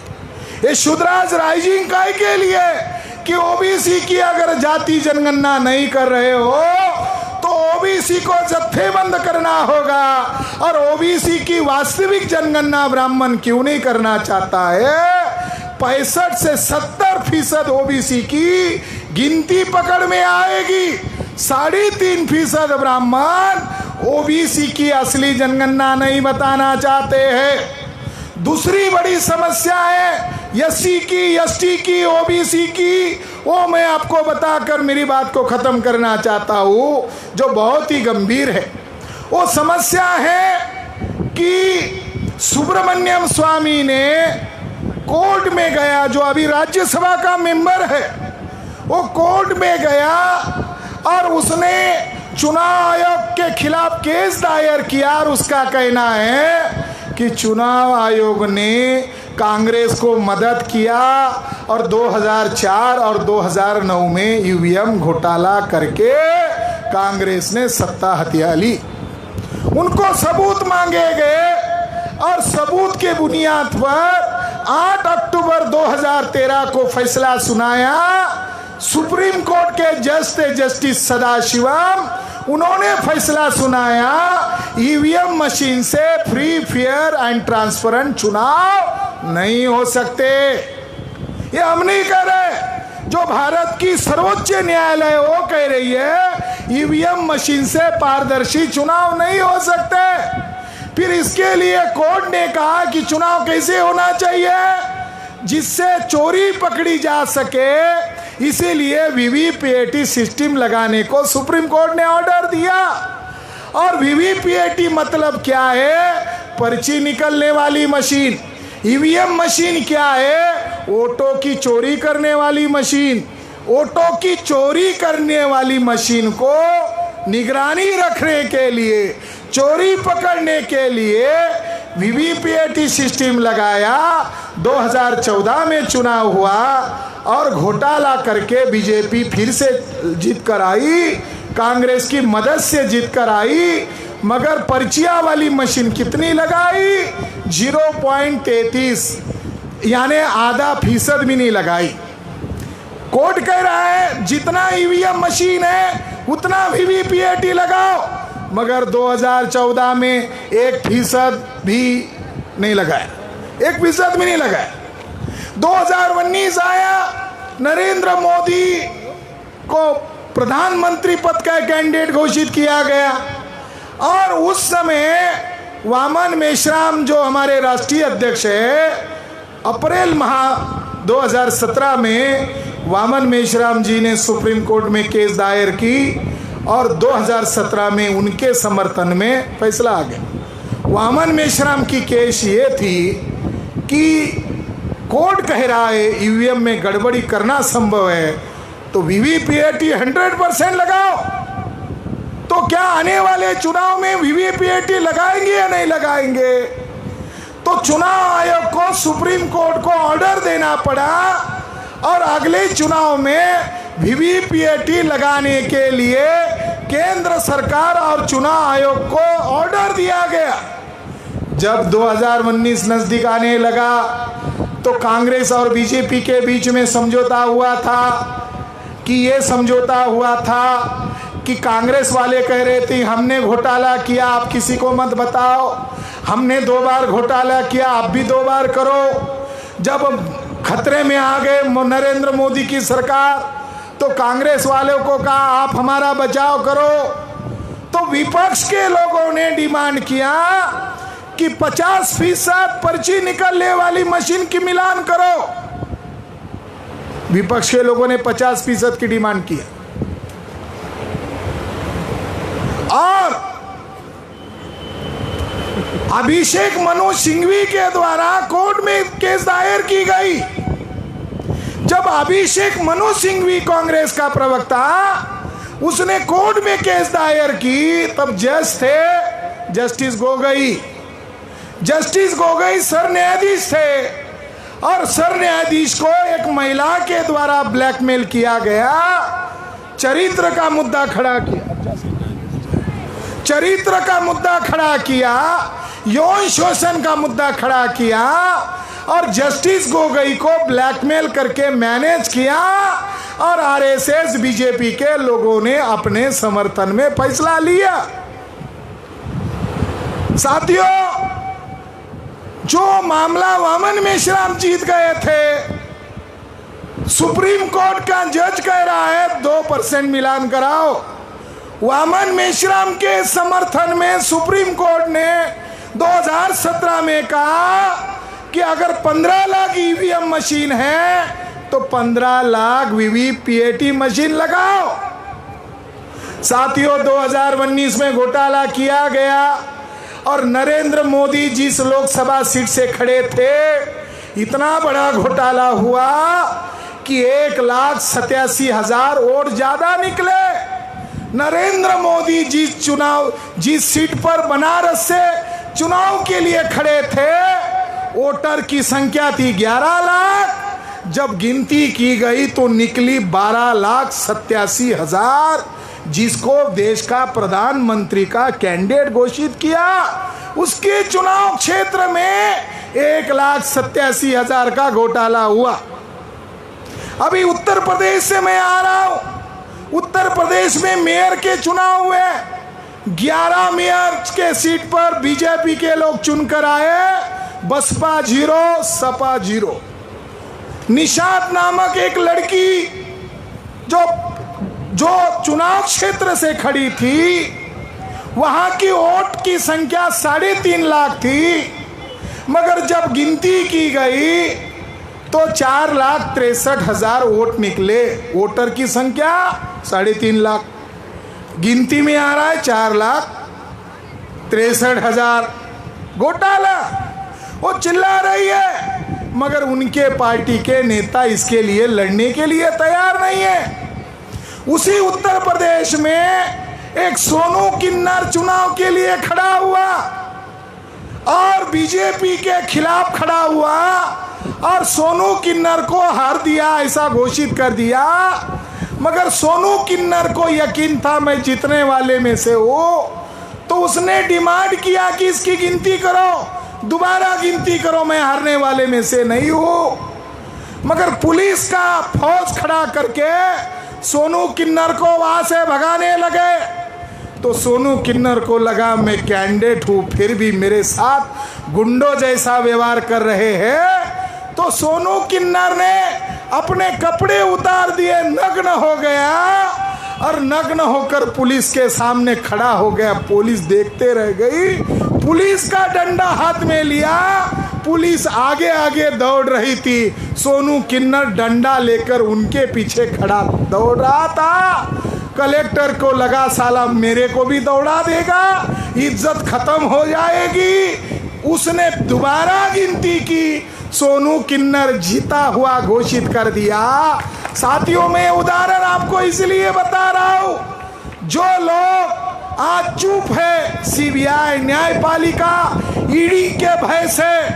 Speaker 2: ये शुद्राज राइजिंग काय के लिए कि ओबीसी की अगर जाति जनगणना नहीं कर रहे हो तो ओबीसी को जत्थेबंद करना होगा, और ओबीसी की वास्तविक जनगणना ब्राह्मण क्यों नहीं करना चाहता है। 65 से 70% ओबीसी की गिनती पकड़ में आएगी, 3.5% ब्राह्मण ओबीसी की असली जनगणना नहीं बताना चाहते हैं। दूसरी बड़ी समस्या है एससी की, एसटी की, ओबीसी की, वो मैं आपको बताकर मेरी बात को खत्म करना चाहता हूं, जो बहुत ही गंभीर है। वो समस्या है कि सुब्रमण्यम स्वामी ने कोर्ट में गया, जो अभी राज्यसभा का मेंबर है, वो कोर्ट में गया और उसने चुनाव आयोग के खिलाफ केस दायर किया, और उसका कहना है कि चुनाव आयोग ने कांग्रेस को मदद किया और 2004 और 2009 में ईवीएम घोटाला करके कांग्रेस ने सत्ता हथिया ली। उनको सबूत मांगे गए और सबूत के बुनियाद पर 8 अक्टूबर 2013 को फैसला सुनाया। सुप्रीम कोर्ट के जज थे जस्टिस सदाशिवम, उन्होंने फैसला सुनाया ईवीएम मशीन से फ्री, फेयर एंड ट्रांसपेरेंट चुनाव नहीं हो सकते। ये हम नहीं कह रहे, जो भारत की सर्वोच्च न्यायालय वो कह रही है ईवीएम मशीन से पारदर्शी चुनाव नहीं हो सकते। फिर इसके लिए कोर्ट ने कहा कि चुनाव कैसे होना चाहिए जिससे चोरी पकड़ी जा सके, इसीलिए वीवीपीएटी सिस्टम लगाने को सुप्रीम कोर्ट ने ऑर्डर दिया। और वीवीपीएटी मतलब क्या है? पर्ची निकलने वाली मशीन। ईवीएम मशीन क्या है? वोटों की चोरी करने वाली मशीन। वोटों की चोरी करने वाली मशीन को निगरानी रखने के लिए, चोरी पकड़ने के लिए वीवीपीएटी सिस्टम लगाया। 2014 में चुनाव हुआ और घोटाला करके बीजेपी फिर से जीत कर आई, कांग्रेस की मदद से जीत कर आई, मगर पर्चियां वाली मशीन कितनी लगाई? 0.33, यानी आधा फीसद भी नहीं लगाई। कोर्ट कह रहा है जितना ईवीएम मशीन है उतना वीवीपीएटी लगाओ, मगर 2014 में 1% भी नहीं लगाया, 1% भी नहीं लगाया। 2019 आया, नरेंद्र मोदी को प्रधानमंत्री पद का कैंडिडेट घोषित किया गया, और उस समय वामन मेश्राम जो हमारे राष्ट्रीय अध्यक्ष है, अप्रैल माह 2017 में वामन मेश्राम जी ने सुप्रीम कोर्ट में केस दायर की और 2017 में उनके समर्थन में फैसला आ गया। वामन मेश्राम की केस ये थी कि कोर्ट कह रहा है ईवीएम में गड़बड़ी करना संभव है, तो वीवीपीएटी 100% लगाओ। तो क्या आने वाले चुनाव में वीवीपीएटी लगाएंगे या नहीं लगाएंगे? तो चुनाव आयोग को सुप्रीम कोर्ट को ऑर्डर देना पड़ा और अगले चुनाव में वीवीपीएटी लगाने के लिए केंद्र सरकार और चुनाव आयोग को ऑर्डर दिया गया। जब 2019 नजदीक आने लगा तो कांग्रेस और बीजेपी के बीच में समझौता हुआ था कि ये समझौता हुआ था कि कांग्रेस वाले कह रहे थे हमने घोटाला किया, आप किसी को मत बताओ, हमने 2 बार घोटाला किया, आप भी 2 बार करो। जब खतरे में आ गए नरेंद्र मोदी की सरकार, तो कांग्रेस वालों को कहा आप हमारा बचाव करो। तो विपक्ष के लोगों ने डिमांड किया कि 50% पर्ची निकलने वाली मशीन की मिलान करो। विपक्ष के लोगों ने 50% की डिमांड की, और अभिषेक मनु सिंघवी के द्वारा कोर्ट में केस दायर की गई। जब अभिषेक मनु सिंघवी कांग्रेस का प्रवक्ता उसने कोर्ट में केस दायर की, तब जज थे justice Gogoi. Justice Gogoi sir न्यायाधीश थे और सर न्यायाधीश को एक महिला के द्वारा ब्लैकमेल किया गया, चरित्र का मुद्दा खड़ा किया, चरित्र का मुद्दा खड़ा किया, यौन शोषण का मुद्दा खड़ा किया और जस्टिस गोगोई को ब्लैकमेल करके मैनेज किया और आरएसएस बीजेपी के लोगों ने अपने समर्थन में फैसला लिया। साथियों, जो मामला वामन मेश्राम जीत गए थे, सुप्रीम कोर्ट का जज कह रहा है 2% मिलान कराओ। वामन मेश्राम के समर्थन में सुप्रीम कोर्ट ने 2017 में कहा कि अगर 15 लाख ईवीएम मशीन है तो 15 लाख वीवीपीएटी मशीन लगाओ। साथियों, 2019 में घोटाला किया गया और नरेंद्र मोदी जिस लोकसभा सीट से खड़े थे, इतना बड़ा घोटाला हुआ कि 1,87,000 वोट ज्यादा निकले। नरेंद्र मोदी जिस सीट पर बनारस से चुनाव के लिए खड़े थे, वोटर की संख्या थी 11 लाख। जब गिनती की गई तो निकली 12,87,000, जिसको देश का प्रधानमंत्री का कैंडिडेट घोषित किया। उसके चुनाव क्षेत्र में 1,87,000 का घोटाला हुआ। अभी उत्तर प्रदेश से मैं आ रहा हूं। उत्तर प्रदेश में मेयर के चुनाव हुए, 11 मेयर के सीट पर बीजेपी के लोग चुनकर आए, बसपा 0, सपा 0। निशात नामक एक लड़की जो चुनाव क्षेत्र से खड़ी थी, वहां की वोट की संख्या 3.5 लाख थी, मगर जब गिनती की गई तो 4,63,000 वोट निकले। वोटर की संख्या 3.5 लाख, गिनती में आ रहा है 4,63,000। घोटाला। वो चिल्ला रही है, मगर उनके पार्टी के नेता इसके लिए लड़ने के लिए तैयार नहीं है। उसी उत्तर प्रदेश में एक सोनू किन्नर चुनाव के लिए खड़ा हुआ और बीजेपी के खिलाफ खड़ा हुआ और सोनू किन्नर को हार दिया, ऐसा घोषित कर दिया। मगर सोनू किन्नर को यकीन था मैं जीतने वाले में से हूं, तो उसने डिमांड किया कि इसकी गिनती करो, दोबारा गिनती करो, मैं हारने वाले में से नहीं हूं। मगर पुलिस का फौज खड़ा करके सोनू किन्नर को वहां से भगाने लगे। तो सोनू किन्नर को लगा मैं कैंडिडेट हूं, फिर भी मेरे साथ गुंडों जैसा व्यवहार कर रहे हैं। तो सोनू किन्नर ने अपने कपड़े उतार दिए, नग्न हो गया और नग्न होकर पुलिस के सामने खड़ा हो गया। पुलिस देखते रह गई, पुलिस का डंडा हाथ में लिया, पुलिस आगे आगे दौड़ रही थी, सोनू किन्नर डंडा लेकर उनके पीछे खड़ा दौड़ रहा था। कलेक्टर को लगा साला मेरे को भी दौड़ा देगा, इज्जत खत्म हो जाएगी। उसने दोबारा गिनती की, सोनू किन्नर जीता हुआ घोषित कर दिया। साथियों, मैं उदाहरण आपको इसलिए बता रहा हूं, जो लोग आज चुप है सीबीआई, न्यायपालिका, ईडी के भय से,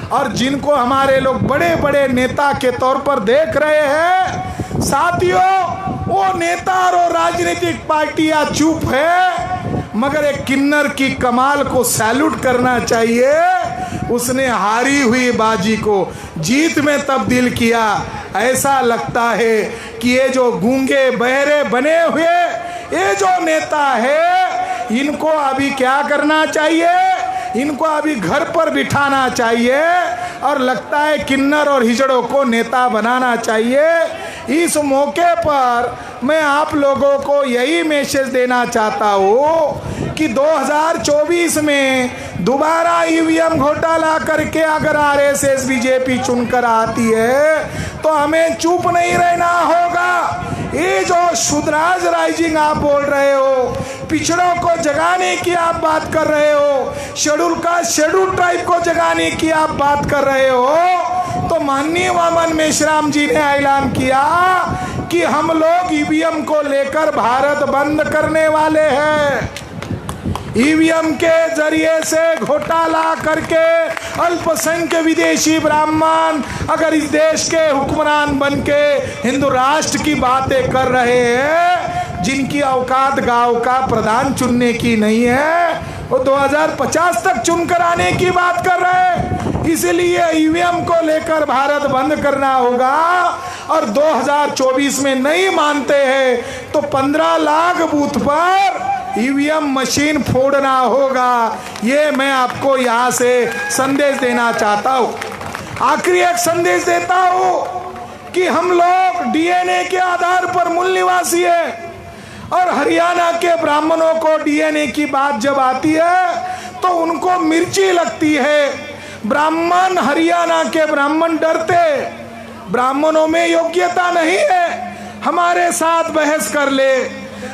Speaker 2: और जिनको हमारे लोग बड़े बड़े नेता के तौर पर देख रहे हैं, साथियों वो नेता और राजनीतिक पार्टियां चुप है। मगर एक किन्नर की कमाल को सैल्यूट करना चाहिए। उसने हारी हुई बाजी को जीत में तब्दील किया। ऐसा लगता है कि ये जो गूंगे बहरे बने हुए ये जो नेता है, इनको अभी क्या करना चाहिए, इनको अभी घर पर बिठाना चाहिए और लगता है किन्नर और हिजड़ों को नेता बनाना चाहिए। इस मौके पर मैं आप लोगों को यही मैसेज देना चाहता हूँ कि 2024 में दोबारा ईवीएम घोटाला करके अगर आरएसएस बीजेपी चुनकर आती है तो हमें चुप नहीं रहना होगा। ये जो शूद्राज राइजिंग आप बोल रहे हो, पिछड़ों को जगाने की आप बात कर रहे हो, शेड्यूल ट्राइब को जगाने की आप बात कर रहे हो, तो माननीय वामन मेश्राम जी ने ऐलान किया कि हम लोग ईवीएम को लेकर भारत बंद करने वाले हैं। ईवीएम के जरिए से घोटाला करके अल्पसंख्यक विदेशी ब्राह्मण अगर इस देश के हुक्मरान बन के हिंदू राष्ट्र की बातें कर रहे हैं, जिनकी औकात गांव का प्रधान चुनने की नहीं है, वो 2050 तक चुनकर आने की बात कर रहे हैं। इसलिए ईवीएम को लेकर भारत बंद करना होगा और 2024 में नहीं मानते हैं तो 15 लाख बूथ पर ईवीएम मशीन फोड़ना होगा। ये मैं आपको यहाँ से संदेश देना चाहता हूँ। आखिरी एक संदेश देता हूँ कि हम लोग डीएनए के आधार पर मूल निवासी है और हरियाणा के ब्राह्मणों को डीएनए की बात जब आती है तो उनको मिर्ची लगती है। ब्राह्मण, हरियाणा के ब्राह्मण डरते, ब्राह्मणों में योग्यता नहीं है, हमारे साथ बहस कर ले,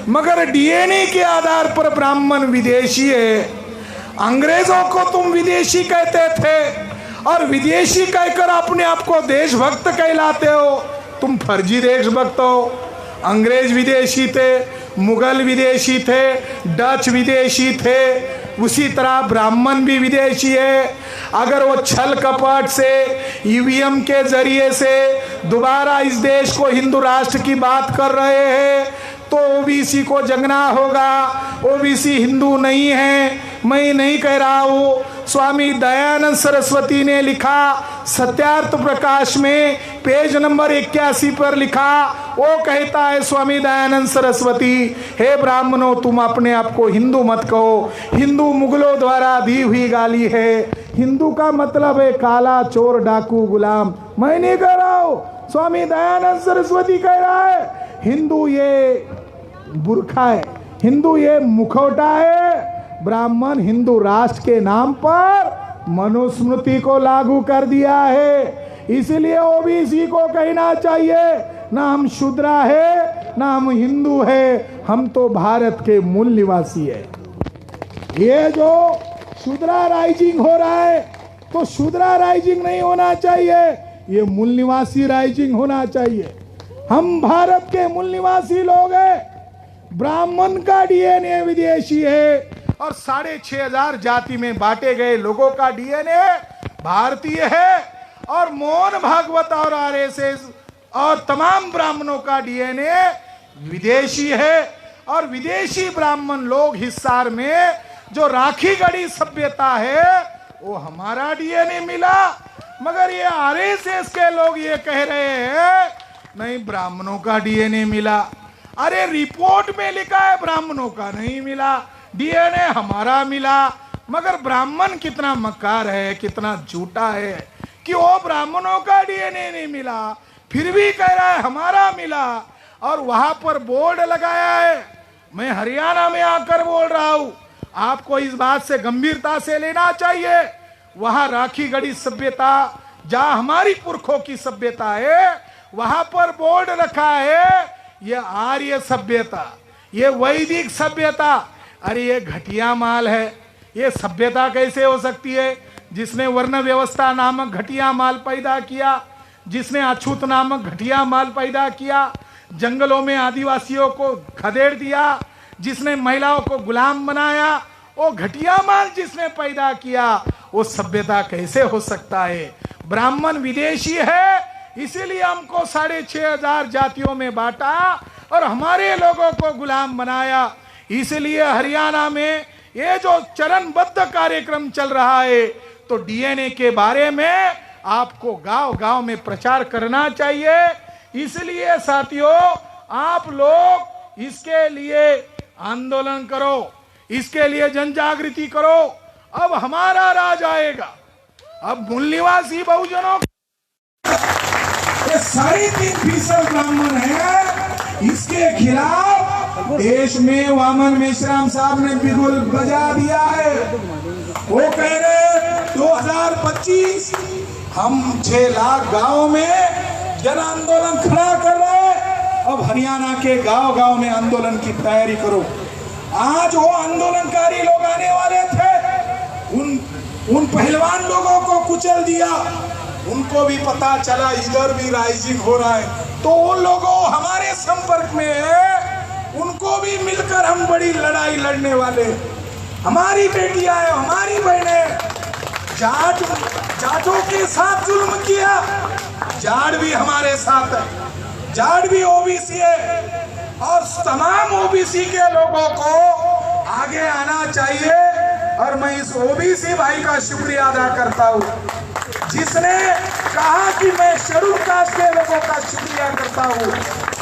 Speaker 2: मगर डीएनए के आधार पर ब्राह्मण विदेशी है। अंग्रेजों को तुम विदेशी कहते थे और विदेशी कहकर अपने आप को देशभक्त कहलाते हो, तुम फर्जी देशभक्त हो। अंग्रेज विदेशी थे, मुगल विदेशी थे, डच विदेशी थे, उसी तरह ब्राह्मण भी विदेशी है। अगर वो छल कपट से ईवीएम के जरिए से दोबारा इस देश को हिंदू राष्ट्र की बात कर रहे हैं तो ओबीसी को जगना होगा। ओबीसी हिंदू नहीं है, मैं नहीं कह रहा हूँ। स्वामी दयानंद सरस्वती ने लिखा सत्यार्थ प्रकाश में पेज नंबर 81 पर लिखा, वो कहता है स्वामी दयानंद सरस्वती, हे ब्राह्मणों तुम अपने आप को हिंदू मत कहो, हिंदू मुगलों द्वारा दी हुई गाली है। हिंदू का मतलब है काला, चोर, डाकू, गुलाम। मैं नहीं कह रहा हूँ, स्वामी दयानंद सरस्वती कह रहा है। हिंदू ये बुरखा है, हिंदू ये मुखौटा है। ब्राह्मण हिंदू राष्ट्र के नाम पर मनुस्मृति को लागू कर दिया है। इसलिए ओबीसी को कहना चाहिए ना हम शूद्रा है ना हम हिंदू है, हम तो भारत के मूल निवासी है। ये जो शूद्रा राइजिंग हो रहा है तो शूद्रा राइजिंग नहीं होना चाहिए, ये मूल निवासी राइजिंग होना चाहिए। हम भारत के मूल निवासी लोग हैं। ब्राह्मण का डीएनए विदेशी है और 6,500 जाति में बांटे गए लोगों का डीएनए भारतीय है और मोहन भागवत और आरएसएस और तमाम ब्राह्मणों का डीएनए विदेशी है। और विदेशी ब्राह्मण लोग हिसार में जो राखी गढ़ी सभ्यता है वो हमारा डीएनए मिला, मगर ये आरएसएस के लोग ये कह रहे हैं नहीं ब्राह्मणों का डीएनए मिला। अरे रिपोर्ट में लिखा है ब्राह्मणों का नहीं मिला, डीएनए हमारा मिला। मगर ब्राह्मण कितना मक्कार है, कितना झूठा है कि वो ब्राह्मणों का डीएनए नहीं मिला, फिर भी कह रहा है हमारा मिला और वहां पर बोर्ड लगाया है। मैं हरियाणा में आकर बोल रहा हूं, आपको इस बात से गंभीरता से लेना चाहिए। वहां राखी गढ़ी सभ्यता जहां हमारी पुरखों की सभ्यता है, वहां पर बोर्ड रखा है ये आर्य सभ्यता, ये वैदिक सभ्यता। अरे ये घटिया माल है, ये सभ्यता कैसे हो सकती है जिसने वर्ण व्यवस्था नामक घटिया माल पैदा किया, जिसने अछूत नामक घटिया माल पैदा किया, जंगलों में आदिवासियों को खदेड़ दिया, जिसने महिलाओं को गुलाम बनाया, वो घटिया माल जिसने पैदा किया, वो सभ्यता कैसे हो सकता है। ब्राह्मण विदेशी है, इसीलिए हमको 6,500 जातियों में बांटा और हमारे लोगों को गुलाम बनाया। इसलिए हरियाणा में ये जो चरणबद्ध कार्यक्रम चल रहा है तो डीएनए के बारे में आपको गांव-गांव में प्रचार करना चाहिए। इसलिए साथियों आप लोग इसके लिए आंदोलन करो, इसके लिए जन जागृति करो। अब हमारा राज आएगा। अब मूल निवासी बहुजनों 3.5% ब्राह्मण है, इसके खिलाफ देश में वामन मेश्राम साहब ने बिगुल बजा दिया है। वो कह रहे 2025 हम 6 लाख गांव में जन आंदोलन खड़ा कर रहे हैं
Speaker 1: अब हरियाणा के गांव-गांव में आंदोलन की तैयारी करो। आज वो आंदोलनकारी लोग आने वाले थे, उन पहलवान लोगों को कुचल दिया। उनको भी पता चला इधर भी राइजिंग हो रहा है, तो उन लोगों हमारे संपर्क में है, उनको भी मिलकर हम बड़ी लड़ाई लड़ने वाले। हमारी बेटियां हैं, हमारी बहनें, जाटों के साथ जुल्म किया, जाट भी हमारे साथ है, जाट भी ओबीसी है, और तमाम ओबीसी के लोगों को आगे आना चाहिए। और मैं इस ओबीसी भाई का शुक्रिया अदा करता हूँ जिसने कहा कि मैं शेड्यूल कास्ट के लोगों का शुक्रिया करता हूँ,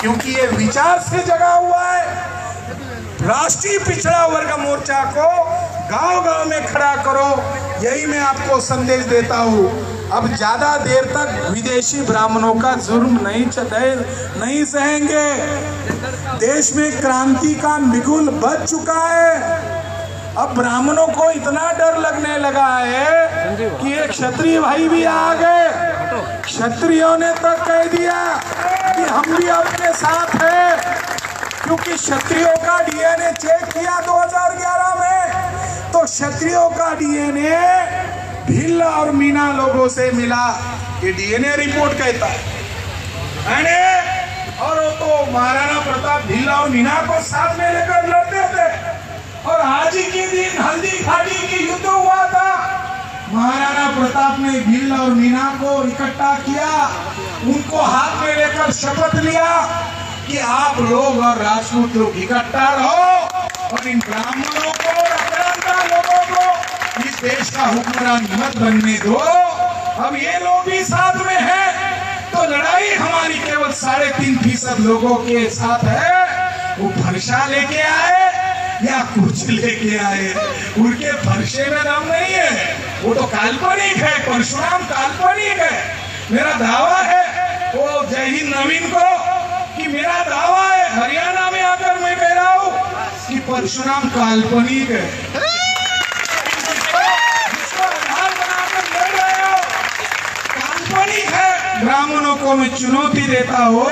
Speaker 1: क्योंकि ये विचार से जगा हुआ है। राष्ट्रीय पिछड़ा वर्ग मोर्चा को गांव-गांव में खड़ा करो, यही मैं आपको संदेश देता हूँ। अब ज्यादा देर तक विदेशी ब्राह्मणों का जुर्म नहीं सहेंगे। देश में क्रांति का बिगुल बज चुका है। अब ब्राह्मणों को इतना डर लगने लगा है कि एक क्षत्रिय भाई भी आ गए। क्षत्रियों ने तक कह दिया कि हम भी आपके साथ हैं, क्योंकि क्षत्रियों का डीएनए चेक किया 2011 में, तो क्षत्रियों का डीएनए भिल्ल और मीना लोगों से मिला। ये डीएनए रिपोर्ट कहता है। और वो तो महाराणा प्रताप भिल्ल और मीना को साथ में लेकर लड़ते थे, और आज ही के दिन हल्दी घाटी की युद्ध हुआ था। महाराणा प्रताप ने भिल्ल और मीना को इकट्ठा किया, उनको हाथ में लेकर शपथ लिया कि आप लोग और राजपूत लोग इकट्ठा रहो और इन ब्राह्मणों को लोगों को इस देश का हुक्मरान मत बनने दो। अब ये लोग भी साथ में हैं, तो लड़ाई हमारी केवल 3.5% लोगों के साथ है। वो फरसा लेके आए या कुछ लेके आए, उनके फरसे में दम नहीं है, वो तो काल्पनिक है। परशुराम काल्पनिक है। मेरा दावा है वो जय हिंद नवीन को कि मेरा दावा है, हरियाणा में आकर मैं कह रहा हूँ कि परशुराम काल्पनिक है। जिसको आधार बनाकर लड़ रहे हो, काल्पनिक है। ब्राह्मणों को मैं चुनौती देता हूँ,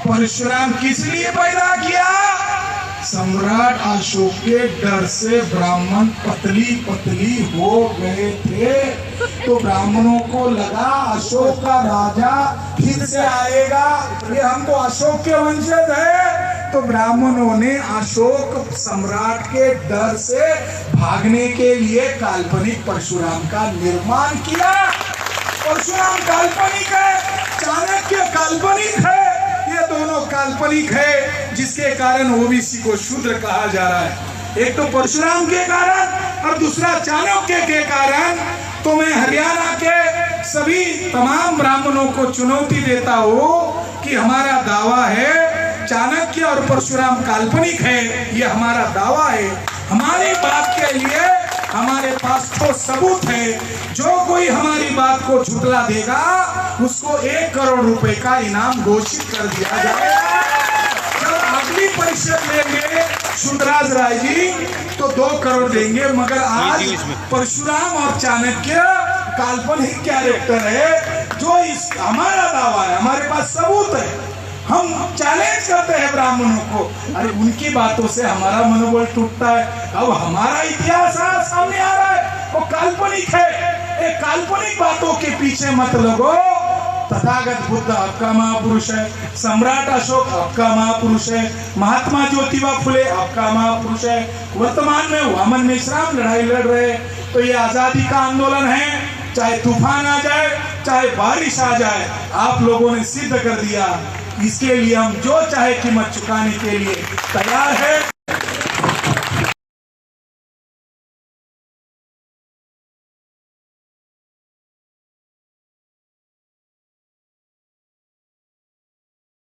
Speaker 1: परशुराम किस लिए पैदा किया? सम्राट अशोक के डर से ब्राह्मण पतली पतली हो गए थे, तो ब्राह्मणों को लगा अशोक का राजा फिर से आएगा, ये हमको अशोक के वंशज है। तो ब्राह्मणों ने अशोक सम्राट के डर से भागने के लिए काल्पनिक परशुराम का निर्माण किया। परशुराम काल्पनिक है, चाणक्य काल्पनिक है, ये दोनों काल्पनिक है, जिसके कारण ओबीसी को शूद्र कहा जा रहा है। एक तो परशुराम के कारण और दूसरा चाणक्य के कारण। तो मैं हरियाणा के सभी तमाम ब्राह्मणों को चुनौती देता हूँ कि हमारा दावा है चाणक्य और परशुराम काल्पनिक है, ये हमारा दावा है। हमारी बात के लिए हमारे पास तो सबूत है। जो कोई हमारी बात को झुठला देगा उसको 1 करोड़ रुपए का इनाम घोषित कर दिया जाएगा। जब अगली परिषद लेंगे सुंदराज राय जी तो 2 करोड़ देंगे, मगर आज परशुराम और चाणक्य काल्पनिक कैरेक्टर है। जो इस हमारा दावा है, हमारे पास सबूत है, हम चैलेंज करते हैं ब्राह्मणों को। अरे उनकी बातों से हमारा मनोबल टूटता है। अब हमारा इतिहास सामने आ रहा है, वो काल्पनिक है। एक काल्पनिक बातों के पीछे मत लगो। तथागत बुद्ध आपका महापुरुष है, सम्राट अशोक आपका महापुरुष है, महात्मा ज्योतिबा फुले आपका महापुरुष है, वर्तमान में वामन मेश्राम लड़ाई लड़ रहे। तो ये आजादी का आंदोलन है, चाहे तूफान आ जाए, चाहे बारिश आ जाए, आप लोगों ने सिद्ध कर दिया। इसके लिए हम जो चाहे कीमत चुकाने के लिए तैयार है।